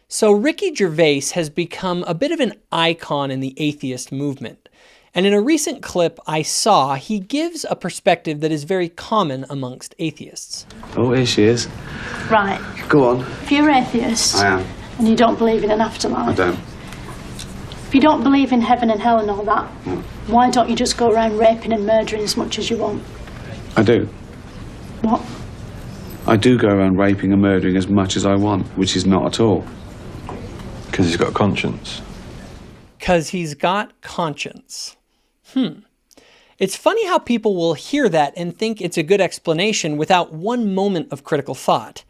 So Ricky Gervais has become a bit of an icon in the atheist movement. And in a recent clip I saw, he gives a perspective that is very common amongst atheists. Oh, here she is. Right. Go on. If you're atheist... I am. And you don't believe in an afterlife... I don't. If you don't believe in heaven and hell and all that, why don't you just go around raping and murdering as much as you want? I do. What? I do go around raping and murdering as much as I want, which is not at all. Because he's got a conscience. Because he's got conscience. It's funny how people will hear that and think it's a good explanation without one moment of critical thought.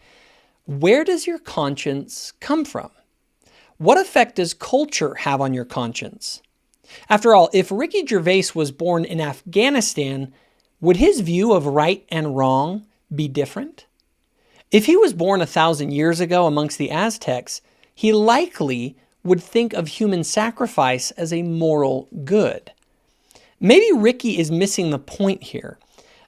Where does your conscience come from? What effect does culture have on your conscience? After all, if Ricky Gervais was born in Afghanistan, would his view of right and wrong be different? If he was born 1,000 years ago amongst the Aztecs, he likely would think of human sacrifice as a moral good. Maybe Ricky is missing the point here.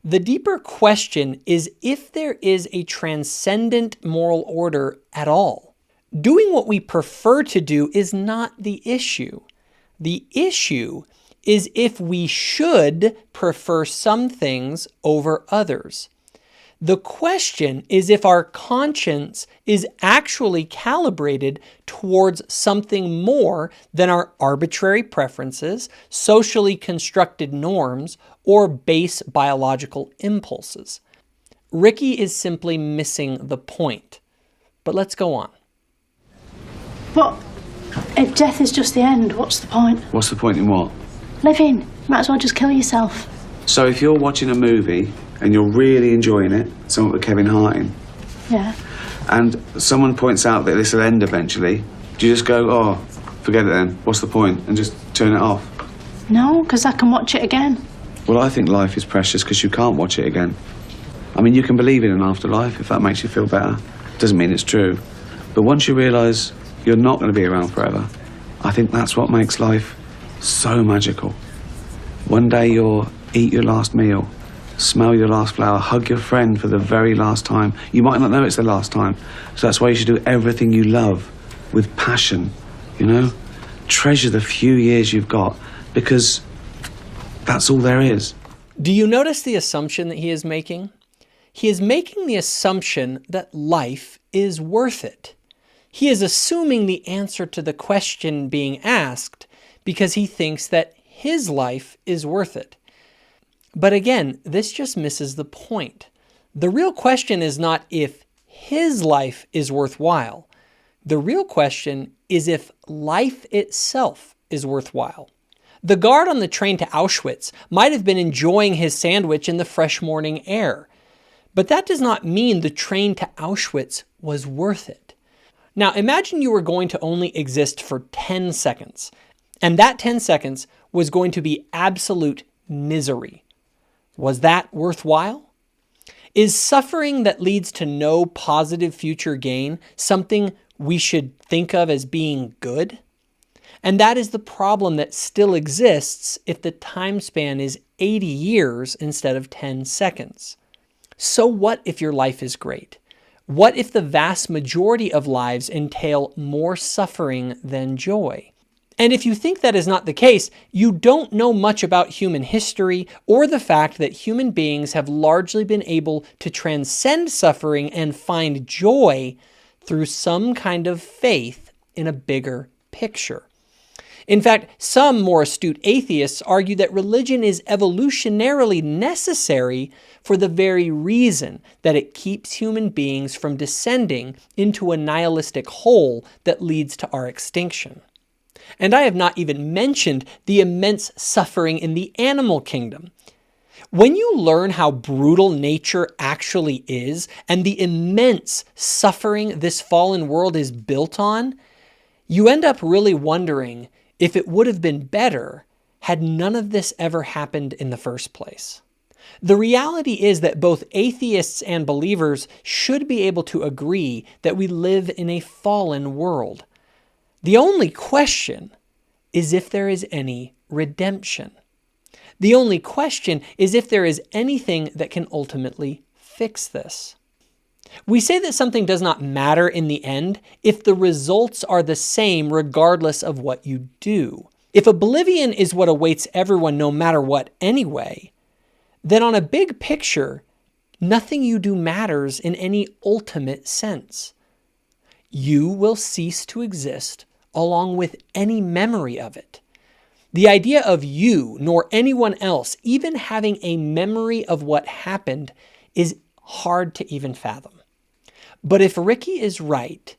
The deeper question is if there is a transcendent moral order at all. Doing what we prefer to do is not the issue. The issue is if we should prefer some things over others. The question is if our conscience is actually calibrated towards something more than our arbitrary preferences, socially constructed norms, or base biological impulses. Ricky is simply missing the point. But let's go on. But if death is just the end, what's the point? What's the point in what? Living. Might as well just kill yourself. So if you're watching a movie and you're really enjoying it, something with Kevin Hart in, Yeah. and someone points out that this will end eventually, do you just go, oh, forget it then, what's the point, and just turn it off? No, because I can watch it again. Well, I think life is precious because you can't watch it again. I mean, you can believe in an afterlife if that makes you feel better. Doesn't mean it's true. But once you realise you're not going to be around forever, I think that's what makes life so magical. One day you'll eat your last meal, smell your last flower, hug your friend for the very last time. You might not know it's the last time, so that's why you should do everything you love with passion, you know? Treasure the few years you've got, because that's all there is. Do you notice the assumption that he is making? He is making the assumption that life is worth it. He is assuming the answer to the question being asked because he thinks that his life is worth it. But again, this just misses the point. The real question is not if his life is worthwhile. The real question is if life itself is worthwhile. The guard on the train to Auschwitz might have been enjoying his sandwich in the fresh morning air, but that does not mean the train to Auschwitz was worth it. Now imagine you were going to only exist for 10 seconds, and that 10 seconds was going to be absolute misery. Was that worthwhile? Is suffering that leads to no positive future gain something we should think of as being good? And that is the problem that still exists if the time span is 80 years instead of 10 seconds. So what if your life is great? What if the vast majority of lives entail more suffering than joy? And if you think that is not the case, you don't know much about human history or the fact that human beings have largely been able to transcend suffering and find joy through some kind of faith in a bigger picture. In fact, some more astute atheists argue that religion is evolutionarily necessary for the very reason that it keeps human beings from descending into a nihilistic hole that leads to our extinction. And I have not even mentioned the immense suffering in the animal kingdom. When you learn how brutal nature actually is and the immense suffering this fallen world is built on, you end up really wondering if it would have been better had none of this ever happened in the first place. The reality is that both atheists and believers should be able to agree that we live in a fallen world. The only question is if there is any redemption. The only question is if there is anything that can ultimately fix this. We say that something does not matter in the end if the results are the same regardless of what you do. If oblivion is what awaits everyone no matter what anyway, then on a big picture, nothing you do matters in any ultimate sense. You will cease to exist along with any memory of it. The idea of you nor anyone else even having a memory of what happened is hard to even fathom. But if Ricky is right,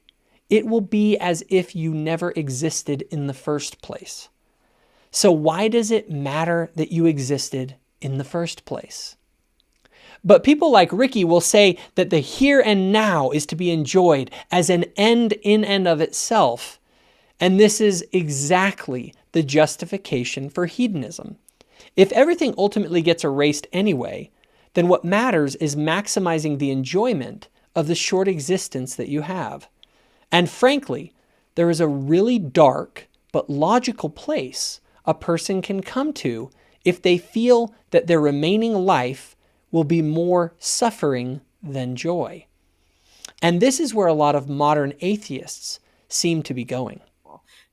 it will be as if you never existed in the first place. So why does it matter that you existed in the first place? But people like Ricky will say that the here and now is to be enjoyed as an end in and of itself. And this is exactly the justification for hedonism. If everything ultimately gets erased anyway, then what matters is maximizing the enjoyment of the short existence that you have. And frankly, there is a really dark but logical place a person can come to if they feel that their remaining life will be more suffering than joy. And this is where a lot of modern atheists seem to be going.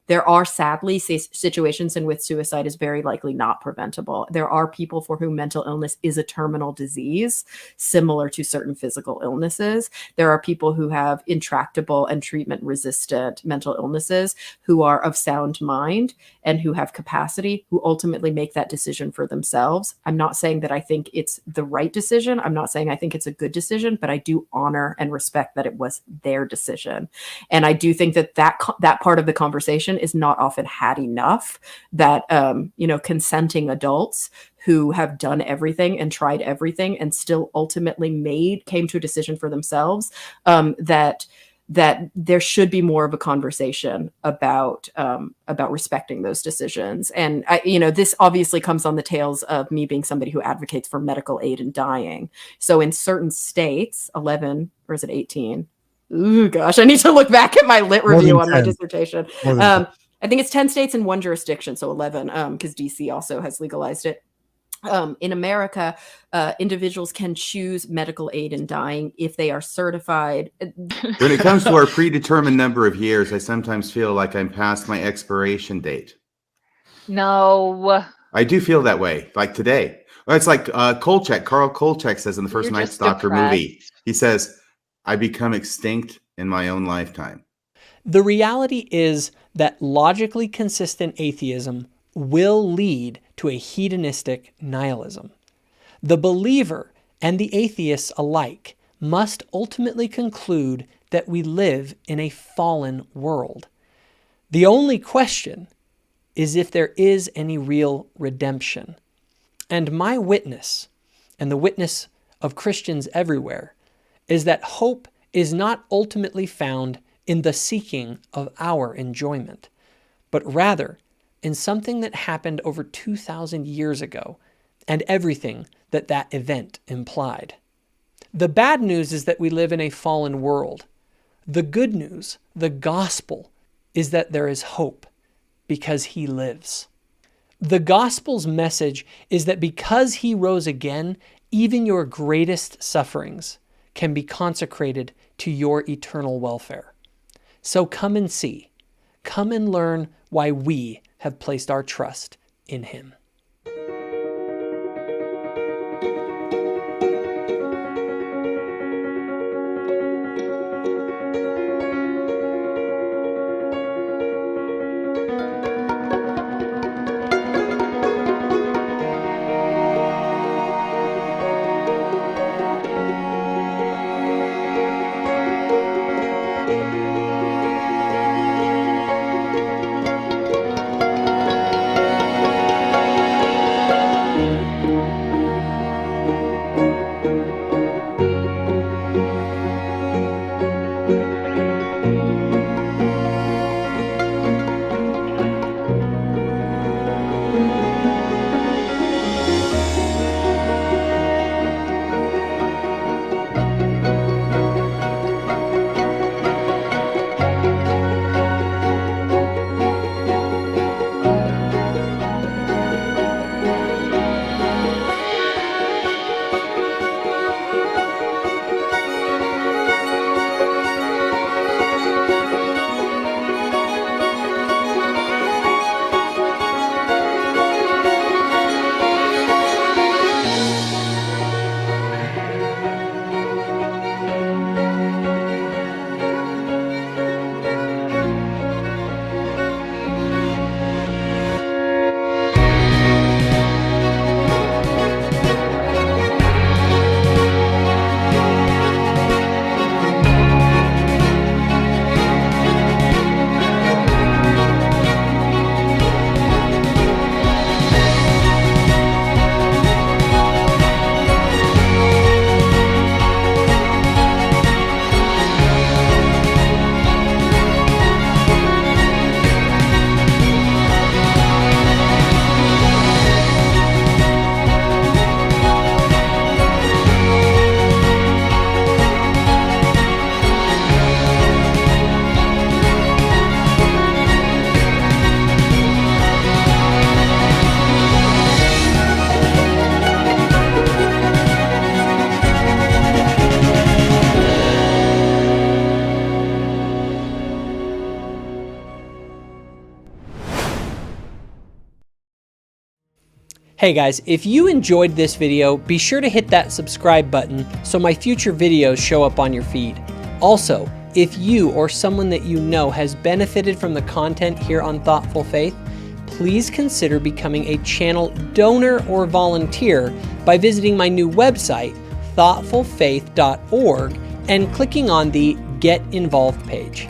There are sadly situations in which suicide is very likely not preventable. There are people for whom mental illness is a terminal disease, similar to certain physical illnesses. There are people who have intractable and treatment-resistant mental illnesses who are of sound mind and who have capacity, who ultimately make that decision for themselves. I'm not saying that I think it's the right decision. I'm not saying I think it's a good decision, but I do honor and respect that it was their decision. And I do think that that part of the conversation is not often had enough, that consenting adults who have done everything and tried everything and still ultimately came to a decision for themselves, that there should be more of a conversation about respecting those decisions. And this obviously comes on the tails of me being somebody who advocates for medical aid in dying. So in certain states, 11, or is it 18? Ooh, gosh, I need to look back at my lit review on my dissertation. I think it's 10 states and one jurisdiction, so 11, because DC also has legalized it. In America, individuals can choose medical aid in dying if they are certified. When it comes to our predetermined number of years, I sometimes feel like I'm past my expiration date. No. I do feel that way, like today. Well, it's like Carl Kolchak says in the first Night Stalker movie. He says, I become extinct in my own lifetime. The reality is that logically consistent atheism will lead to a hedonistic nihilism. The believer and the atheist alike must ultimately conclude that we live in a fallen world. The only question is if there is any real redemption. And my witness, and the witness of Christians everywhere, is that hope is not ultimately found in the seeking of our enjoyment, but rather in something that happened over 2,000 years ago and everything that that event implied. The bad news is that we live in a fallen world. The good news, the gospel, is that there is hope because he lives. The gospel's message is that because he rose again, even your greatest sufferings can be consecrated to your eternal welfare. So come and see. Come and learn why we have placed our trust in him. Hey guys, if you enjoyed this video, be sure to hit that subscribe button so my future videos show up on your feed. Also, if you or someone that you know has benefited from the content here on Thoughtful Faith, please consider becoming a channel donor or volunteer by visiting my new website, thoughtfulfaith.org, and clicking on the Get Involved page.